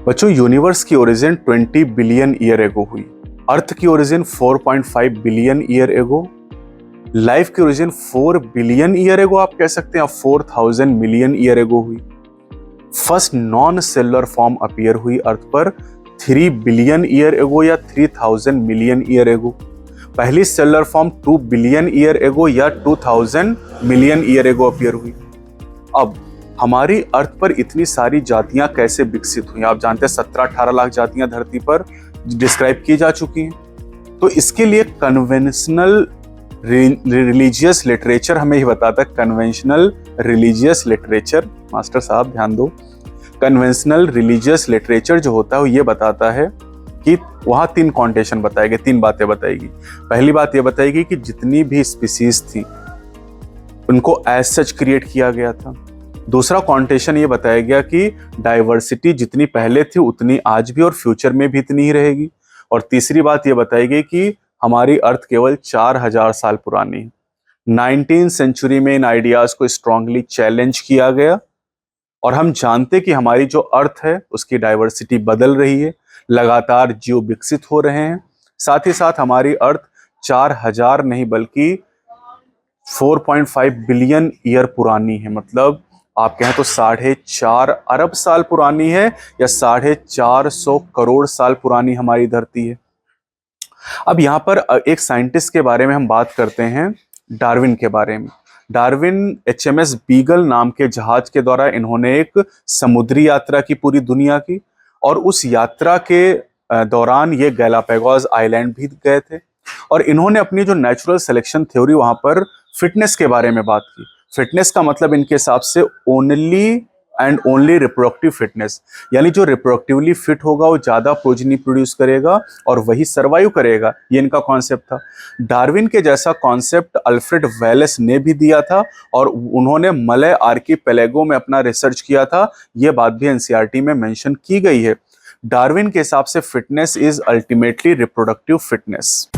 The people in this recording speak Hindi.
बच्चों, यूनिवर्स की ओरिजिन 20 बिलियन ईयर एगो हुई। अर्थ की origin 4.5 billion year ago. Life की ओरिजिन 4 बिलियन ईयर एगो, आप कह सकते हैं 4000 मिलियन ईयर एगो हुई। First non cellular form appear हुई अर्थ पर 3 बिलियन ईयर एगो या 3000 मिलियन ईयर एगो। पहली cellular form 2 billion year ago या 2000 मिलियन ईयर एगो अपीयर हुई। अब हमारी अर्थ पर इतनी सारी जातियां कैसे विकसित हुई? आप जानते हैं 17-18 लाख जातियां धरती पर डिस्क्राइब की जा चुकी हैं। तो इसके लिए कन्वेंशनल रिलीजियस लिटरेचर हमें ये बताता है, कन्वेंशनल रिलीजियस लिटरेचर, मास्टर साहब ध्यान दो, कन्वेंशनल रिलीजियस लिटरेचर जो होता है वो ये बताता है कि वहां 3 कॉन्टेशन बताएगी, 3 बातें बताएगी। पहली बात ये बताएगी कि जितनी भी स्पीसीज थी उनको एज सच क्रिएट किया गया था। दूसरा कॉन्टेशन ये बताया गया कि डाइवर्सिटी जितनी पहले थी उतनी आज भी और फ्यूचर में भी इतनी ही रहेगी। और तीसरी बात ये बताई गई कि हमारी अर्थ केवल 4000 साल पुरानी है। 19वीं सेंचुरी में इन आइडियाज को स्ट्रांगली चैलेंज किया गया और हम जानते कि हमारी जो अर्थ है उसकी डाइवर्सिटी बदल रही है, लगातार जीव विकसित हो रहे हैं। साथ ही साथ हमारी अर्थ 4000 नहीं बल्कि 4.5 बिलियन ईयर पुरानी है। मतलब आप कहें तो 4.5 अरब साल पुरानी है या 450 करोड़ साल पुरानी हमारी धरती है। अब यहाँ पर एक साइंटिस्ट के बारे में हम बात करते हैं, डार्विन के बारे में। डार्विन HMS बीगल नाम के जहाज के द्वारा इन्होंने एक समुद्री यात्रा की पूरी दुनिया की और उस यात्रा के दौरान ये गैलापागोस आइलैंड भी गए थे और इन्होंने अपनी जो नेचुरल सिलेक्शन थ्योरी वहां पर फिटनेस के बारे में बात की। फिटनेस का मतलब इनके हिसाब से only and only reproductive fitness, यानी जो रिप्रोडक्टिवली फिट होगा वो ज्यादा प्रोजेनी प्रोड्यूस करेगा और वही सर्वाइव करेगा, ये इनका कॉन्सेप्ट था। डार्विन के जैसा कॉन्सेप्ट अल्फ्रेड वेलेस ने भी दिया था और उन्होंने मलय आर्कीपेलागो में अपना रिसर्च किया था। ये बात भी NCERT में मेंशन की गई है। डार्विन के हिसाब से fitness is ultimately reproductive fitness.